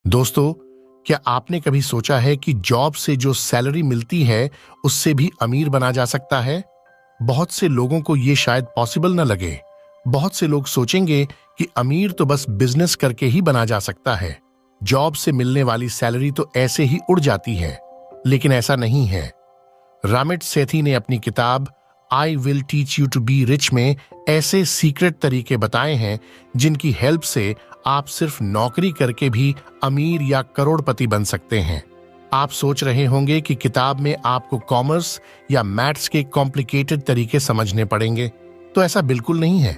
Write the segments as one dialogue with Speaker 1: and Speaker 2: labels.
Speaker 1: दोस्तों, क्या आपने कभी सोचा है कि जॉब से जो सैलरी मिलती है उससे भी अमीर बना जा सकता है? बहुत से लोगों को ये शायद पॉसिबल न लगे। बहुत से लोग सोचेंगे कि अमीर तो बस बिजनेस करके ही बना जा सकता है। जॉब से मिलने वाली सैलरी तो ऐसे ही उड़ जाती है, लेकिन ऐसा नहीं है। रामिट सेठी ने अपनी किताब I will teach you to be rich में ऐसे सीक्रेट तरीके बताए हैं जिनकी हेल्प से आप सिर्फ नौकरी करके भी अमीर या करोड़पति बन सकते हैं। आप सोच रहे होंगे कि किताब में आपको कॉमर्स या मैथ्स के कॉम्प्लिकेटेड तरीके समझने पड़ेंगे, तो ऐसा बिल्कुल नहीं है।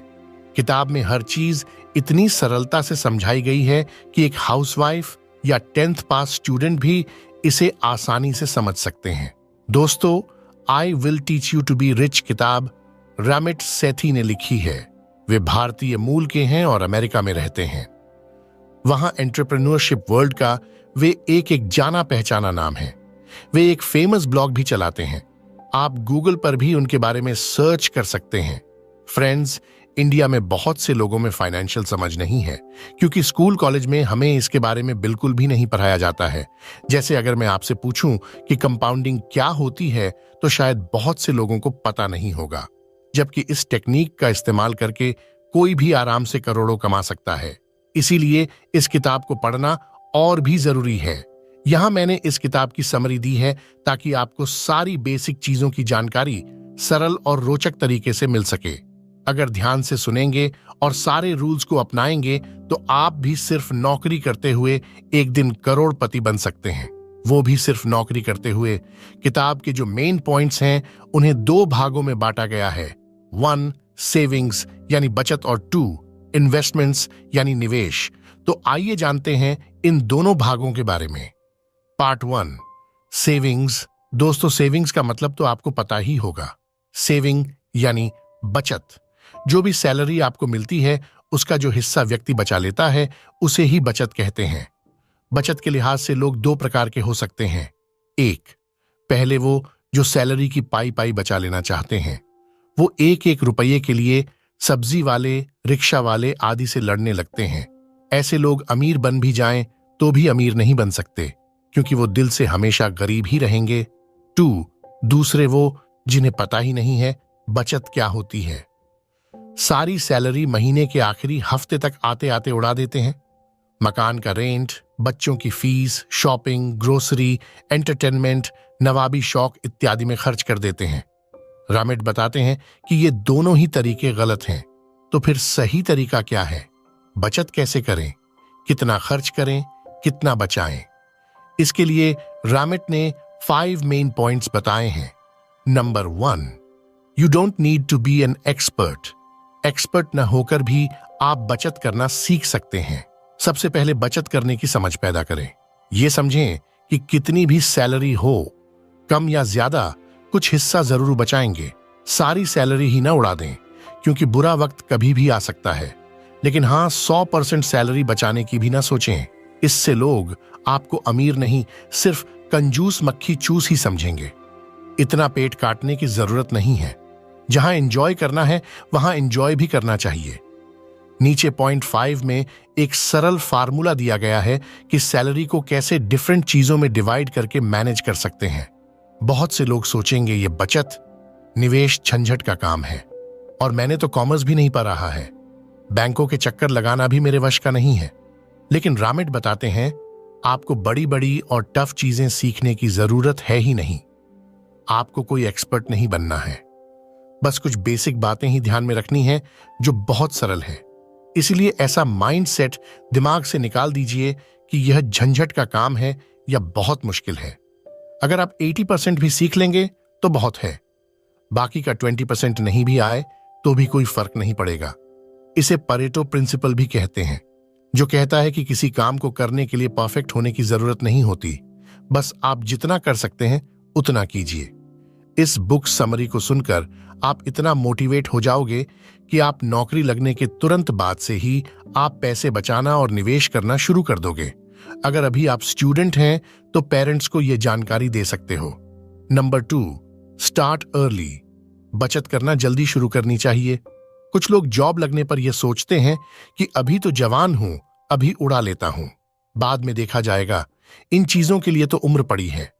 Speaker 1: किताब में हर चीज इतनी सरलता से समझाई गई है कि एक हाउसवाइफ या 10th पास स्टूडेंट भी इसे आसानी से समझ सकते हैं। दोस्तों, I will teach you to be rich किताब रामिट सेठी ने लिखी है। वे भारतीय मूल के हैं और अमेरिका में रहते हैं। वहां एंटरप्रेन्योरशिप वर्ल्ड का वे एक जाना पहचाना नाम है। वे एक फेमस ब्लॉग भी चलाते हैं। आप गूगल पर भी उनके बारे में सर्च कर सकते हैं। फ्रेंड्स, इंडिया में बहुत से लोगों में फाइनेंशियल समझ नहीं है, क्योंकि स्कूल कॉलेज में हमें इसके बारे में बिल्कुल भी नहीं पढ़ाया जाता है। जैसे अगर मैं आपसे पूछूं कि कंपाउंडिंग क्या होती है, तो शायद बहुत से लोगों को पता नहीं होगा, जबकि इस टेक्निक का इस्तेमाल करके कोई भी आराम से करोड़ों कमा सकता है। इसीलिए इस किताब को पढ़ना और भी जरूरी है। यहां मैंने इस किताब की समरी दी है ताकि आपको सारी बेसिक चीजों की जानकारी सरल और रोचक तरीके से मिल सके। अगर ध्यान से सुनेंगे और सारे रूल्स को अपनाएंगे तो आप भी सिर्फ नौकरी करते हुए एक दिन करोड़पति बन सकते हैं, वो भी सिर्फ नौकरी करते हुए। किताब के जो मेन पॉइंट्स हैं उन्हें 2 भागों में बांटा गया है। 1 सेविंग्स यानी बचत और 2 इन्वेस्टमेंट्स यानी निवेश। तो आइए जानते हैं इन दोनों भागों के बारे में। Part 1 savings. दोस्तों, सेविंग्स का मतलब तो आपको पता ही होगा। सेविंग यानी बचत। जो भी सैलरी आपको मिलती है उसका जो हिस्सा व्यक्ति बचा लेता है उसे ही बचत कहते हैं। बचत के लिहाज से लोग 2 प्रकार के हो सकते हैं। एक, पहले वो जो सैलरी की पाई पाई बचा लेना चाहते हैं। वो एक रुपये के लिए सब्जी वाले, रिक्शा वाले आदि से लड़ने लगते हैं। ऐसे लोग अमीर बन भी जाएं तो भी अमीर नहीं बन सकते, क्योंकि वो दिल से हमेशा गरीब ही रहेंगे। 2, दूसरे वो जिन्हें पता ही नहीं है बचत क्या होती है। सारी सैलरी महीने के आखिरी हफ्ते तक आते आते उड़ा देते हैं। मकान का रेंट, बच्चों की फीस, शॉपिंग, ग्रोसरी, एंटरटेनमेंट, नवाबी शौक इत्यादि में खर्च कर देते हैं। रामिट बताते हैं कि ये दोनों ही तरीके गलत हैं। तो फिर सही तरीका क्या है? बचत कैसे करें? कितना खर्च करें? कितना बचाएं? इसके लिए रामिट ने 5 मेन पॉइंट्स बताए हैं। Number 1, you don't need to be an expert. Expert न होकर भी आप बचत करना सीख सकते हैं। सबसे पहले बचत करने की समझ पैदा करें। ये समझें कि कितनी भी सैलरी हो, कम या ज्यादा, कुछ हिस्सा जरूर बचाएंगे। सारी सैलरी ही ना उड़ा दें, क्योंकि बुरा वक्त कभी भी आ सकता है। लेकिन हाँ, 100% सैलरी बचाने की भी ना सोचें। इससे लोग आपको अमीर नहीं, सिर्फ कंजूस मक्खी चूस ही समझेंगे। इतना पेट काटने की जरूरत नहीं है। जहां एंजॉय करना है वहां एंजॉय भी करना चाहिए। नीचे पॉइंट 5 में एक सरल फार्मूला दिया गया है कि सैलरी को कैसे डिफरेंट चीजों में डिवाइड करके मैनेज कर सकते हैं। बहुत से लोग सोचेंगे ये बचत, निवेश झंझट का काम है, और मैंने तो कॉमर्स भी नहीं पढ़ा है, बैंकों के चक्कर लगाना भी मेरे वश का नहीं है। लेकिन रामिट बताते हैं आपको बड़ी बड़ी और टफ चीजें सीखने की जरूरत है ही नहीं। आपको कोई एक्सपर्ट नहीं बनना है, बस कुछ बेसिक बातें ही ध्यान में रखनी है जो बहुत सरल है। इसलिए ऐसा माइंडसेट दिमाग से निकाल दीजिए कि यह झंझट का काम है या बहुत मुश्किल है। अगर आप 80% भी सीख लेंगे तो बहुत है। बाकी का 20% नहीं भी आए तो भी कोई फर्क नहीं पड़ेगा। इसे परेटो प्रिंसिपल भी कहते हैं, जो कहता है कि किसी काम को करने के लिए परफेक्ट होने की जरूरत नहीं होती, बस आप जितना कर सकते हैं उतना कीजिए। इस बुक समरी को सुनकर आप इतना मोटिवेट हो जाओगे कि आप नौकरी लगने के तुरंत बाद से ही आप पैसे बचाना और निवेश करना शुरू कर दोगे। अगर अभी आप स्टूडेंट हैं तो पेरेंट्स को यह जानकारी दे सकते हो। Number 2, start early. बचत करना जल्दी शुरू करनी चाहिए। कुछ लोग जॉब लगने पर यह सोचते हैं कि अभी तो जवान हूं, अभी उड़ा लेता हूं। बाद में देखा जाएगा। इन चीजों के लिए तो उम्र पड़ी है,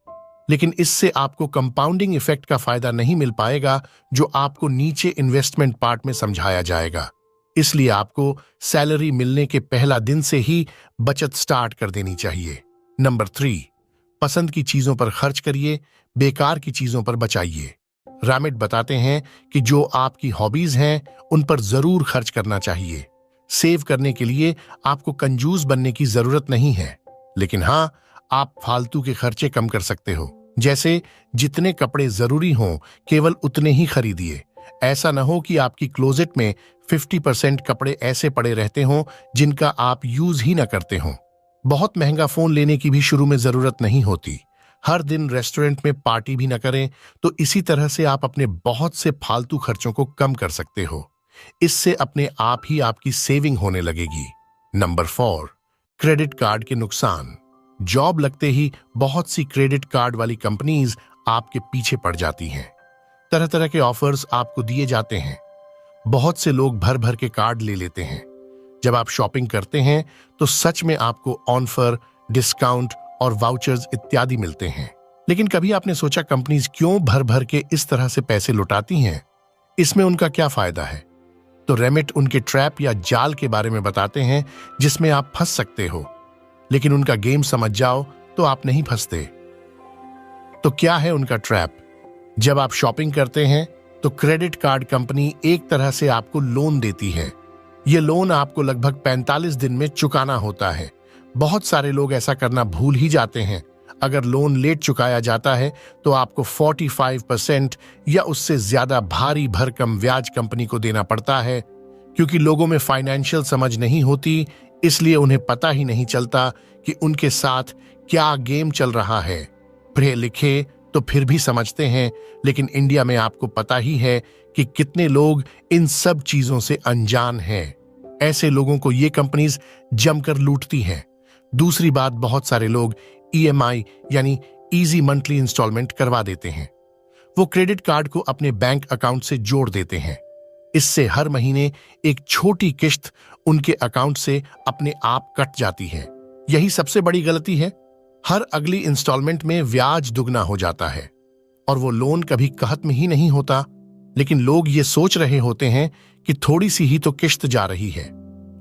Speaker 1: लेकिन इससे आपको कंपाउंडिंग इफेक्ट का फायदा नहीं मिल पाएगा जो आपको नीचे इन्वेस्टमेंट पार्ट में समझाया जाएगा। इसलिए आपको सैलरी मिलने के पहला दिन से ही बचत स्टार्ट कर देनी चाहिए। नंबर 3, पसंद की चीजों पर खर्च करिए, बेकार की चीजों पर बचाइए। रामिट बताते हैं कि जो आपकी हॉबीज हैं उन पर जरूर खर्च करना चाहिए। सेव करने के लिए आपको कंजूस बनने की जरूरत नहीं है, लेकिन हाँ, आप फालतू के खर्चे कम कर सकते हो। जैसे जितने कपड़े जरूरी हों केवल उतने ही खरीदिए। ऐसा न हो कि आपकी क्लोजेट में 50% कपड़े ऐसे पड़े रहते हों जिनका आप यूज ही न करते हों। बहुत महंगा फोन लेने की भी शुरू में जरूरत नहीं होती। हर दिन रेस्टोरेंट में पार्टी भी न करें, तो इसी तरह से आप अपने बहुत से फालतू खर्चों को कम कर सकते हो। इससे अपने आप ही आपकी सेविंग होने लगेगी। नंबर 4, क्रेडिट कार्ड के नुकसान। जॉब लगते ही बहुत सी क्रेडिट कार्ड वाली कंपनीज आपके पीछे पड़ जाती हैं। तरह तरह के ऑफर्स आपको दिए जाते हैं। बहुत से लोग भर भर के कार्ड ले लेते हैं। जब आप शॉपिंग करते हैं तो सच में आपको ऑफर, डिस्काउंट और वाउचर्स इत्यादि मिलते हैं। लेकिन कभी आपने सोचा कंपनीज क्यों भर भर के इस तरह से पैसे लुटाती हैं? इसमें उनका क्या फायदा है? तो रेमिट उनके ट्रैप या जाल के बारे में बताते हैं जिसमें आप फंस सकते हो, लेकिन उनका गेम समझ जाओ तो आप नहीं फंसते। तो क्या है उनका ट्रैप? जब आप शॉपिंग करते हैं तो क्रेडिट कार्ड कंपनी एक तरह से आपको लोन देती है। यह लोन आपको लगभग 45 दिन में चुकाना होता है। बहुत सारे लोग ऐसा करना भूल ही जाते हैं। अगर लोन लेट चुकाया जाता है तो आपको 45% या उससे ज्यादा भारी भरकम ब्याज कंपनी को देना पड़ता है। क्योंकि लोगों में फाइनेंशियल समझ नहीं होती, इसलिए उन्हें पता ही नहीं चलता कि उनके साथ क्या गेम चल रहा है। पढ़े लिखे तो फिर भी समझते हैं, लेकिन इंडिया में आपको पता ही है कि कितने लोग इन सब चीजों से अनजान हैं। ऐसे लोगों को ये कंपनीज जमकर लूटती हैं। दूसरी बात, बहुत सारे लोग EMI यानी इजी मंथली इंस्टॉलमेंट करवा देते हैं। वो क्रेडिट कार्ड को अपने बैंक अकाउंट से जोड़ देते हैं। इससे हर महीने एक छोटी किस्त उनके अकाउंट से अपने आप कट जाती है। यही सबसे बड़ी गलती है। हर अगली इंस्टॉलमेंट में ब्याज दुगना हो जाता है और वो लोन कभी खत्म ही नहीं होता। लेकिन लोग ये सोच रहे होते हैं कि थोड़ी सी ही तो किस्त जा रही है,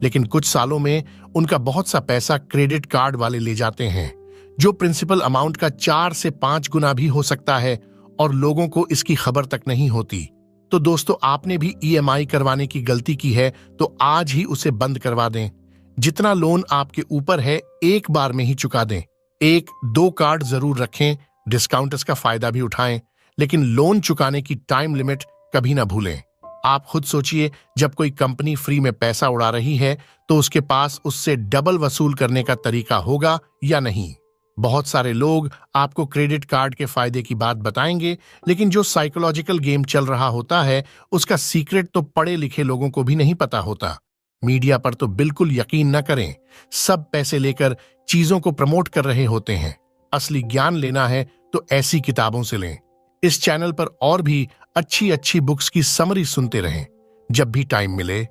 Speaker 1: लेकिन कुछ सालों में उनका बहुत सा पैसा क्रेडिट कार्ड वाले ले जाते हैं, जो प्रिंसिपल अमाउंट का 4 से 5 गुना भी हो सकता है, और लोगों को इसकी खबर तक नहीं होती। तो दोस्तों, आपने भी EMI करवाने की गलती की है तो आज ही उसे बंद करवा दें। जितना लोन आपके ऊपर है एक बार में ही चुका दें। 1-2 कार्ड जरूर रखें, डिस्काउंट्स का फायदा भी उठाएं, लेकिन लोन चुकाने की टाइम लिमिट कभी ना भूलें। आप खुद सोचिए, जब कोई कंपनी फ्री में पैसा उड़ा रही है तो उसके पास उससे डबल वसूल करने का तरीका होगा या नहीं? बहुत सारे लोग आपको क्रेडिट कार्ड के फायदे की बात बताएंगे, लेकिन जो साइकोलॉजिकल गेम चल रहा होता है उसका सीक्रेट तो पढ़े लिखे लोगों को भी नहीं पता होता। मीडिया पर तो बिल्कुल यकीन न करें। सब पैसे लेकर चीजों को प्रमोट कर रहे होते हैं। असली ज्ञान लेना है तो ऐसी किताबों से लें। इस चैनल पर और भी अच्छी अच्छी बुक्स की समरी सुनते रहें। जब भी टाइम मिले,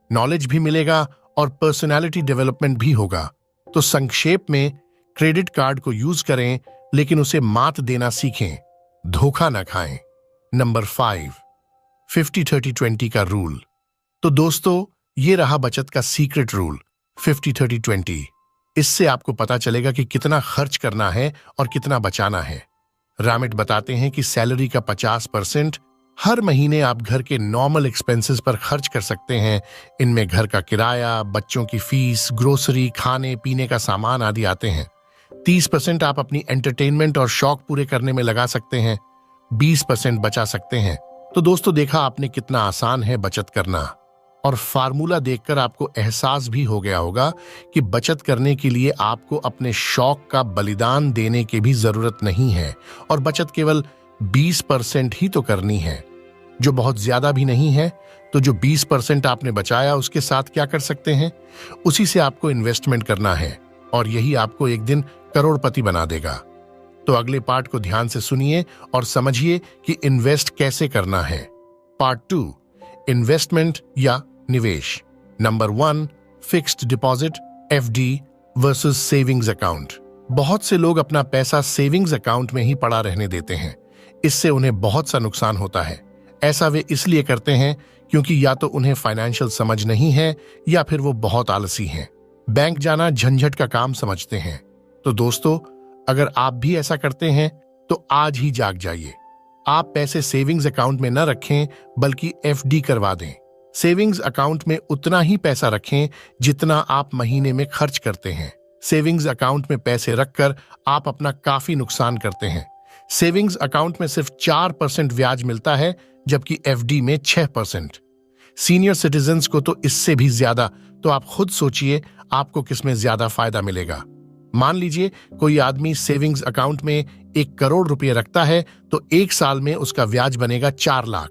Speaker 1: नॉलेज भी मिलेगा और पर्सनालिटी डेवलपमेंट भी होगा। तो संक्षेप में, क्रेडिट कार्ड को यूज करें, लेकिन उसे मात देना सीखें, धोखा ना खाएं। नंबर 5, 50-30-20 का रूल। तो दोस्तों, ये रहा बचत का सीक्रेट रूल 50-30-20। इससे आपको पता चलेगा कि कितना खर्च करना है और कितना बचाना है। रामिट बताते हैं कि सैलरी का 50% हर महीने आप घर के नॉर्मल एक्सपेंसेस पर खर्च कर सकते हैं। इनमें घर का किराया, बच्चों की फीस, ग्रोसरी, खाने पीने का सामान आदि आते हैं। 30% आप अपनी एंटरटेनमेंट और शौक पूरे करने में लगा सकते हैं। 20% बचा सकते हैं। तो दोस्तों, देखा आपने कितना आसान है बचत करना, और फार्मूला देखकर आपको एहसास भी हो गया होगा कि बचत करने के लिए आपको अपने शौक का बलिदान देने की भी जरूरत नहीं है, और बचत केवल 20% ही तो करनी है, जो बहुत ज्यादा भी नहीं है। तो जो 20% आपने बचाया उसके साथ क्या कर सकते हैं? उसी से आपको इन्वेस्टमेंट करना है, और यही आपको एक दिन करोड़पति बना देगा। तो अगले पार्ट को ध्यान से सुनिए और समझिए कि इन्वेस्ट कैसे करना है। पार्ट 2, इन्वेस्टमेंट या निवेश। Number 1, fixed deposit FD versus savings account. बहुत से लोग अपना पैसा सेविंग्स अकाउंट में ही पड़ा रहने देते हैं। इससे उन्हें बहुत सा नुकसान होता है। ऐसा वे इसलिए करते हैं क्योंकि या तो उन्हें फाइनेंशियल समझ नहीं है या फिर वो बहुत आलसी हैं। बैंक जाना झंझट का काम समझते हैं। तो दोस्तों, अगर आप भी ऐसा करते हैं तो आज ही जाग जाइए। आप पैसे सेविंग्स अकाउंट में न रखें बल्कि एफडी करवा दें। सेविंग्स अकाउंट में उतना ही पैसा रखें जितना आप महीने में खर्च करते हैं। सेविंग्स अकाउंट में पैसे रखकर आप अपना काफी नुकसान करते हैं। सेविंग्स अकाउंट में सिर्फ 4% ब्याज मिलता है जबकि एफडी में 6%। सीनियर सिटीजन्स को तो इससे भी ज्यादा। तो आप खुद सोचिए आपको किसमें ज्यादा फायदा मिलेगा। मान लीजिए कोई आदमी सेविंग्स अकाउंट में 1 करोड़ रुपए रखता है तो 1 साल में उसका ब्याज बनेगा 4 लाख,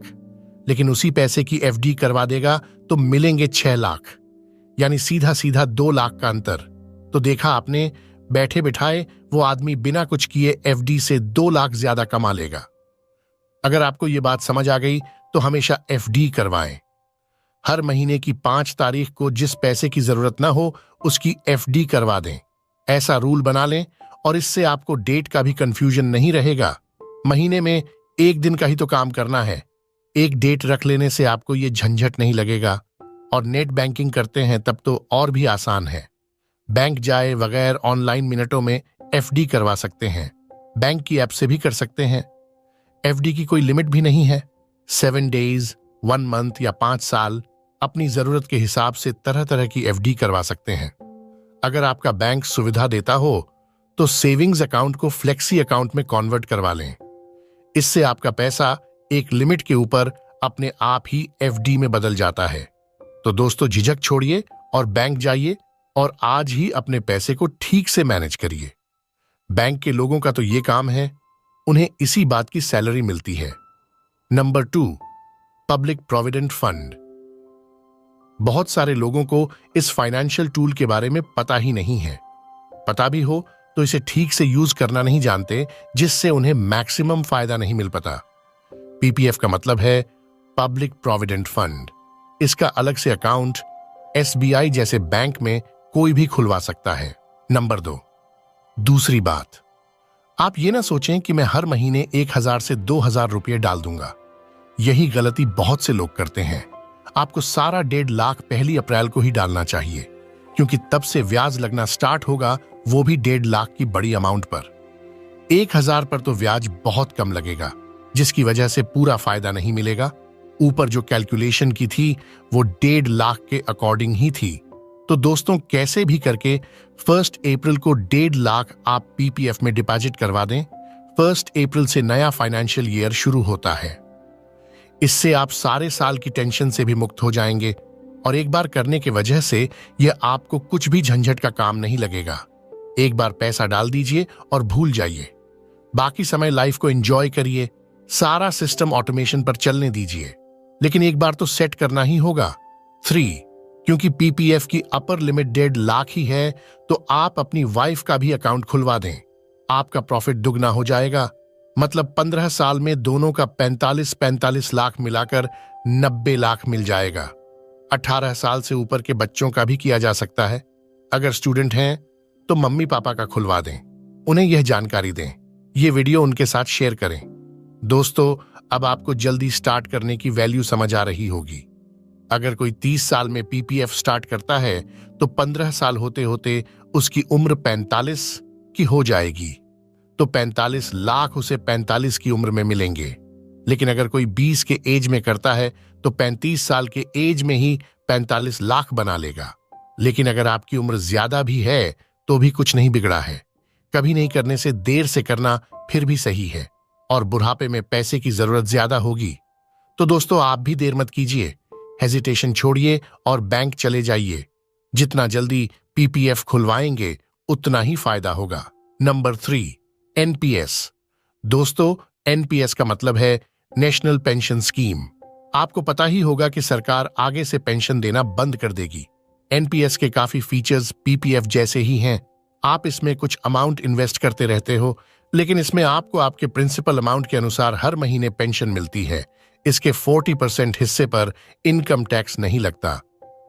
Speaker 1: लेकिन उसी पैसे की एफडी करवा देगा तो मिलेंगे 6 लाख, यानी सीधा सीधा 2 लाख का अंतर। तो देखा आपने, बैठे बिठाए वो आदमी बिना कुछ किए एफडी से 2 लाख ज्यादा कमा लेगा। अगर आपको ये बात समझ आ गई तो हमेशा एफडी करवाएं। हर महीने की 5 तारीख को जिस पैसे की जरूरत ना हो उसकी एफडी करवा दें। ऐसा रूल बना लें और इससे आपको डेट का भी कंफ्यूजन नहीं रहेगा। महीने में 1 दिन का ही तो काम करना है। एक डेट रख लेने से आपको ये झंझट नहीं लगेगा। और नेट बैंकिंग करते हैं तब तो और भी आसान है। बैंक जाए बगैर ऑनलाइन मिनटों में एफडी करवा सकते हैं। बैंक की ऐप से भी कर सकते हैं। एफडी की कोई लिमिट भी नहीं है। 7 डेज, 1 मंथ या 5 साल, अपनी जरूरत के हिसाब से तरह तरह की एफडी करवा सकते हैं। अगर आपका बैंक सुविधा देता हो तो सेविंग्स अकाउंट को फ्लेक्सी अकाउंट में कन्वर्ट करवा लें। इससे आपका पैसा एक लिमिट के ऊपर अपने आप ही एफडी में बदल जाता है। तो दोस्तों, झिझक छोड़िए और बैंक जाइए और आज ही अपने पैसे को ठीक से मैनेज करिए। बैंक के लोगों का तो ये काम है, उन्हें इसी बात की सैलरी मिलती है। Number 2, public provident fund. बहुत सारे लोगों को इस फाइनेंशियल टूल के बारे में पता ही नहीं है। पता भी हो तो इसे ठीक से यूज करना नहीं जानते, जिससे उन्हें मैक्सिमम फायदा नहीं मिल पाता। पीपीएफ का मतलब है पब्लिक प्रोविडेंट फंड। इसका अलग से अकाउंट एसबीआई जैसे बैंक में कोई भी खुलवा सकता है। नंबर 2, दूसरी बात, आप ये ना सोचें कि मैं हर महीने 1000 से 2000 रुपये डाल दूंगा। यही गलती बहुत से लोग करते हैं। आपको सारा 1.5 लाख 1 अप्रैल को ही डालना चाहिए, क्योंकि तब से ब्याज लगना स्टार्ट होगा, वो भी 1.5 लाख की बड़ी अमाउंट पर। 1000 पर तो ब्याज बहुत कम लगेगा, जिसकी वजह से पूरा फायदा नहीं मिलेगा। ऊपर जो कैलकुलेशन की थी वो 1.5 लाख के अकॉर्डिंग ही थी। तो दोस्तों, कैसे भी करके 1 अप्रैल को 1.5 लाख आप पीपीएफ में डिपॉजिट करवा दें। 1 अप्रैल से नया फाइनेंशियल ईयर शुरू होता है। इससे आप सारे साल की टेंशन से भी मुक्त हो जाएंगे और एक बार करने की वजह से यह आपको कुछ भी झंझट का काम नहीं लगेगा। एक बार पैसा डाल दीजिए और भूल जाइए। बाकी समय लाइफ को एंजॉय करिए। सारा सिस्टम ऑटोमेशन पर चलने दीजिए, लेकिन एक बार तो सेट करना ही होगा। 3, क्योंकि पीपीएफ की अपर लिमिट 1.5 लाख ही है, तो आप अपनी वाइफ का भी अकाउंट खुलवा दें। आपका प्रॉफिट दुगना हो जाएगा। मतलब 15 साल में दोनों का 45 लाख मिलाकर 90 लाख मिल जाएगा। 18 साल से ऊपर के बच्चों का भी किया जा सकता है। अगर स्टूडेंट हैं तो मम्मी पापा का खुलवा दें। उन्हें यह जानकारी दें। ये वीडियो उनके साथ शेयर करें। दोस्तों, अब आपको जल्दी स्टार्ट करने की वैल्यू समझ आ रही होगी। अगर कोई 30 साल में पीपीएफ स्टार्ट करता है तो 15 साल होते होते उसकी उम्र 45 की हो जाएगी, तो 45 लाख उसे 45 की उम्र में मिलेंगे। लेकिन अगर कोई 20 के एज में करता है तो 35 साल के एज में ही 45 लाख बना लेगा। लेकिन अगर आपकी उम्र ज्यादा भी है तो भी कुछ नहीं बिगड़ा है। कभी नहीं करने से देर से करना फिर भी सही है, और बुढ़ापे में पैसे की जरूरत ज्यादा होगी। तो दोस्तों, आप भी देर मत कीजिए। हेजिटेशन छोड़िए और बैंक चले जाइए। जितना जल्दी पीपीएफ खुलवाएंगे उतना ही फायदा होगा। Number 3, NPS. दोस्तों, एनपीएस का मतलब है नेशनल पेंशन स्कीम। आपको पता ही होगा कि सरकार आगे से पेंशन देना बंद कर देगी। एनपीएस के काफी फीचर्स पीपीएफ जैसे ही हैं। आप इसमें कुछ अमाउंट इन्वेस्ट करते रहते हो, लेकिन इसमें आपको आपके प्रिंसिपल अमाउंट के अनुसार हर महीने पेंशन मिलती है। इसके 40% हिस्से पर इनकम टैक्स नहीं लगता।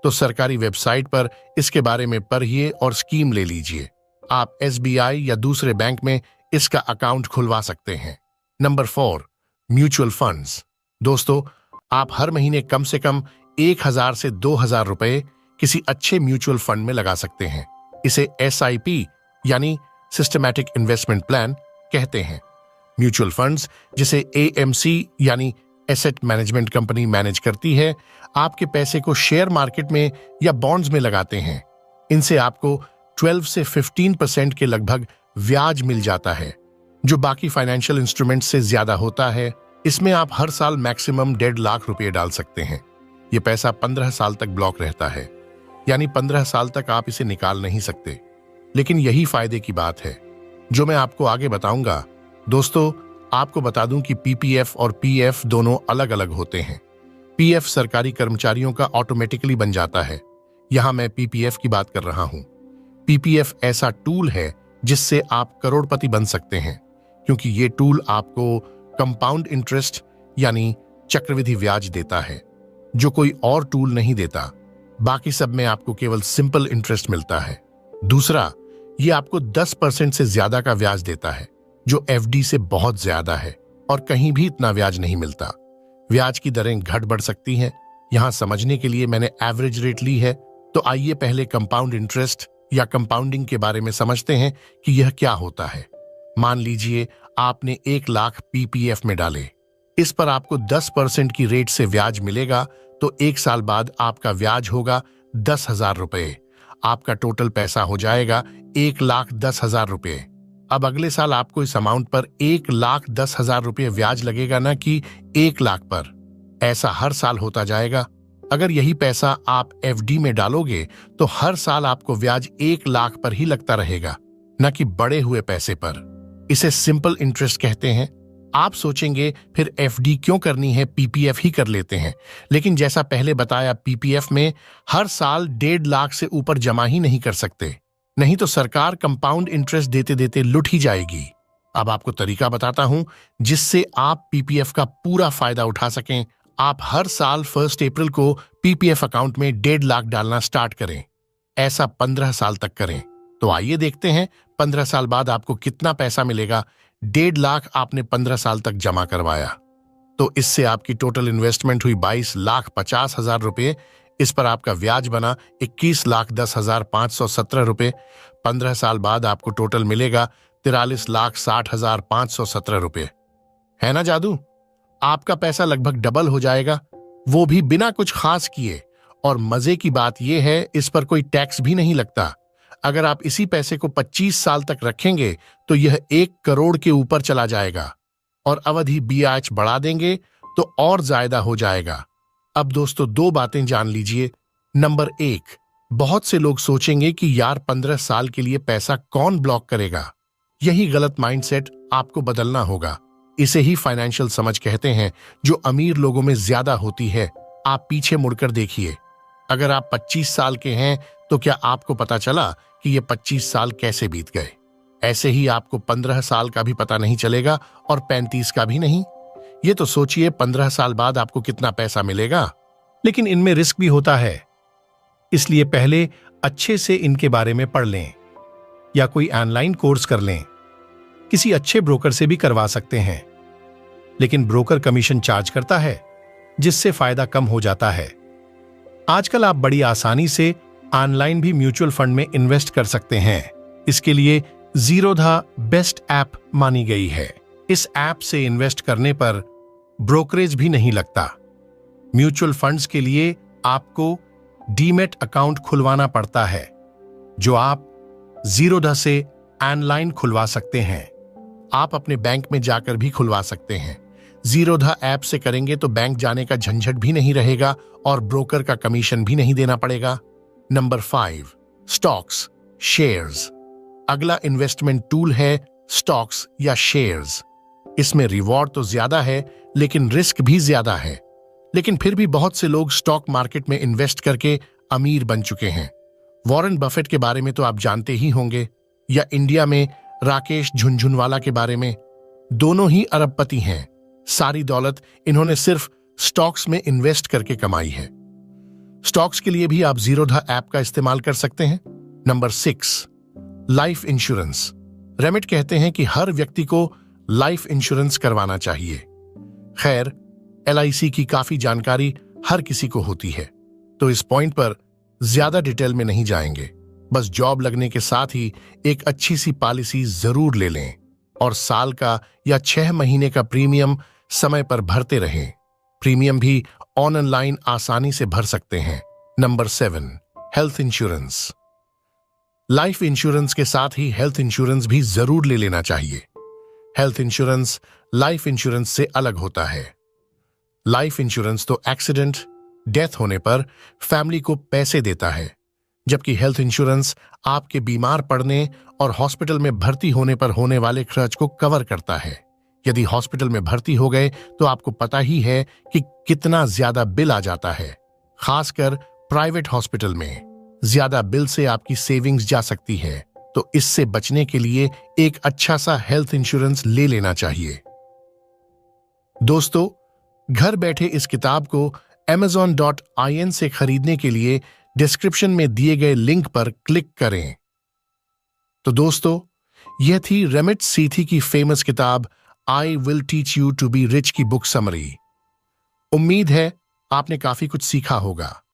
Speaker 1: तो सरकारी वेबसाइट पर इसके बारे में पढ़िए और स्कीम ले लीजिए। आप SBI या दूसरे बैंक में इसका अकाउंट खुलवा सकते हैं। Number 4, mutual funds. दोस्तों, आप हर महीने कम से कम 1,000 से 2,000 रुपए किसी अच्छे म्यूचुअल फंड में लगा सकते हैं। इसे SIP यानी सिस्टमैटिक इन्वेस्टमेंट प्लान कहते हैं। म्यूचुअल फंड्स जिसे AMC यानी एसेट मैनेजमेंट कंपनी मैनेज करती है, आपके पैसे को शेयर मार्केट में या बॉन्ड्स में लगाते हैं। इनसे आपको 12 से 15% के लगभग ब्याज मिल जाता है, जो बाकी फाइनेंशियल इंस्ट्रूमेंट से ज्यादा होता है। इसमें आप हर साल मैक्सिमम 1.5 लाख रुपए डाल सकते हैं। ये पैसा 15 साल तक ब्लॉक रहता है, यानी 15 साल तक आप इसे निकाल नहीं सकते। लेकिन यही फायदे की बात है जो मैं आपको आगे बताऊंगा। दोस्तों, आपको बता दूं कि PPF और PF दोनों अलग अलग होते हैं। PF सरकारी कर्मचारियों का ऑटोमेटिकली बन जाता है। यहां मैं PPF की बात कर रहा हूं। PPF ऐसा टूल है जिससे आप करोड़पति बन सकते हैं, क्योंकि ये टूल आपको कंपाउंड इंटरेस्ट यानी चक्रवृद्धि ब्याज देता है, जो कोई और टूल नहीं देता। बाकी सब में आपको केवल सिंपल इंटरेस्ट मिलता है। दूसरा, ये आपको 10% से ज्यादा का ब्याज देता है, जो FD से बहुत ज्यादा है और कहीं भी इतना ब्याज नहीं मिलता। ब्याज की दरें घट बढ़ सकती हैं। यहां समझने के लिए मैंने एवरेज रेट ली है। तो आइए पहले कंपाउंड इंटरेस्ट या कंपाउंडिंग के बारे में समझते हैं कि यह क्या होता है। मान लीजिए आपने 1 लाख PPF में डाले। इस पर आपको 10% की रेट से ब्याज मिलेगा, तो 1 साल बाद आपका ब्याज होगा 10,000 रुपए। आपका टोटल पैसा हो जाएगा 1,10,000 रुपए। अब अगले साल आपको इस अमाउंट पर 1,10,000 रुपये ब्याज लगेगा, ना कि 1 लाख पर। ऐसा हर साल होता जाएगा। अगर यही पैसा आप FD में डालोगे तो हर साल आपको ब्याज 1 लाख पर ही लगता रहेगा, न कि बढ़े हुए पैसे पर। इसे सिंपल इंटरेस्ट कहते हैं। आप सोचेंगे फिर FD क्यों करनी है, PPF ही कर लेते हैं। लेकिन जैसा पहले बताया, PPF में हर साल 1.5 लाख से ऊपर जमा ही नहीं कर सकते, नहीं तो सरकार कंपाउंड इंटरेस्ट देते देते लुट ही जाएगी। अब आपको तरीका बताता हूं जिससे आप PPF का पूरा फायदा उठा सकें। आप हर साल 1 अप्रैल को PPF अकाउंट में 1.5 लाख डालना स्टार्ट करें। ऐसा 15 साल तक करें। तो आइए देखते हैं 15 साल बाद आपको कितना पैसा मिलेगा। 1.5 लाख आपने 15 साल तक जमा करवाया, तो इससे आपकी टोटल इन्वेस्टमेंट हुई 22,50,000 रुपये। इस पर आपका ब्याज बना 21,10,517 रुपये। 15 साल बाद आपको टोटल मिलेगा 43,60,517 रुपये। है ना जादू? आपका पैसा लगभग डबल हो जाएगा, वो भी बिना कुछ खास किए। और मजे की बात यह है, इस पर कोई टैक्स भी नहीं लगता। अगर आप इसी पैसे को 25 साल तक रखेंगे तो यह 1 करोड़ के ऊपर चला जाएगा, और अवधि ब्याज बढ़ा देंगे तो और ज्यादा हो जाएगा। अब दोस्तों, 2 बातें जान लीजिए। नंबर 1, बहुत से लोग सोचेंगे कि यार 15 साल के लिए पैसा कौन ब्लॉक करेगा। यही गलत माइंडसेट आपको बदलना होगा। इसे ही फाइनेंशियल समझ कहते हैं, जो अमीर लोगों में ज्यादा होती है। आप पीछे मुड़कर देखिए। अगर आप 25 साल के हैं तो क्या आपको पता चला कि ये 25 साल कैसे बीत गए? ऐसे ही आपको 15 साल का भी पता नहीं चलेगा और 35 का भी नहीं। ये तो सोचिए 15 साल बाद आपको कितना पैसा मिलेगा।
Speaker 2: लेकिन इनमें रिस्क भी होता है, इसलिए पहले अच्छे से इनके बारे में पढ़ लें या कोई ऑनलाइन कोर्स कर लें। किसी अच्छे ब्रोकर से भी करवा सकते हैं, लेकिन ब्रोकर कमीशन चार्ज करता है, जिससे फायदा कम हो जाता है। आजकल आप बड़ी आसानी से ऑनलाइन भी म्यूचुअल फंड में इन्वेस्ट कर सकते हैं। इसके लिए ज़ीरोधा बेस्ट ऐप मानी गई है। इस ऐप से इन्वेस्ट करने पर ब्रोकरेज भी नहीं लगता। म्यूचुअल फंड्स के लिए आपको डीमेट अकाउंट खुलवाना पड़ता है, जो आप ज़ीरोधा से ऑनलाइन खुलवा सकते हैं। आप अपने बैंक में जाकर भी खुलवा सकते हैं। ज़ीरोधा ऐप से करेंगे तो बैंक जाने का झंझट भी नहीं रहेगा और ब्रोकर का कमीशन भी नहीं देना पड़ेगा। Number 5, stocks, shares. अगला इन्वेस्टमेंट टूल है स्टॉक्स या शेयर्स। इसमें रिवॉर्ड तो ज्यादा है, लेकिन रिस्क भी ज्यादा है। लेकिन फिर भी बहुत से लोग स्टॉक मार्केट में इन्वेस्ट करके अमीर बन चुके हैं। वॉरेन बफेट के बारे में तो आप जानते ही होंगे, या इंडिया में राकेश झुनझुनवाला के बारे में। दोनों ही अरबपति हैं। सारी दौलत इन्होंने सिर्फ स्टॉक्स में इन्वेस्ट करके कमाई है।
Speaker 1: स्टॉक्स के लिए भी आप जीरोधा ऐप का इस्तेमाल कर सकते हैं। Number 6, life insurance. रेमिट कहते हैं कि हर व्यक्ति को लाइफ इंश्योरेंस करवाना चाहिए। खैर, LIC की काफी जानकारी हर किसी को होती है, तो इस पॉइंट पर ज्यादा डिटेल में नहीं जाएंगे। बस जॉब लगने के साथ ही एक अच्छी सी पॉलिसी जरूर ले लें और साल का या 6 महीने का प्रीमियम समय पर भरते रहें। प्रीमियम भी ऑनलाइन आसानी से भर सकते हैं। Number 7, health insurance. Life insurance के साथ ही हेल्थ इंश्योरेंस भी जरूर ले लेना चाहिए। हेल्थ इंश्योरेंस लाइफ इंश्योरेंस से अलग होता है। लाइफ इंश्योरेंस तो एक्सीडेंट, डेथ होने पर फैमिली को पैसे देता है, जबकि हेल्थ इंश्योरेंस आपके बीमार पड़ने और हॉस्पिटल में भर्ती होने पर होने वाले खर्च को कवर करता है। यदि हॉस्पिटल में भर्ती हो गए तो आपको पता ही है कि कितना ज्यादा बिल आ जाता है। खासकर प्राइवेट हॉस्पिटल में ज्यादा बिल से आपकी सेविंग्स जा सकती है, तो इससे बचने के लिए एक अच्छा सा हेल्थ इंश्योरेंस ले लेना चाहिए। दोस्तों, घर बैठे इस किताब को amazon.in से खरीदने के लिए डिस्क्रिप्शन में दिए गए लिंक पर क्लिक करें। तो दोस्तों, यह थी रेमिट सीथी की फेमस किताब I will teach you to be rich की बुक समरी। उम्मीद है आपने काफी कुछ सीखा होगा।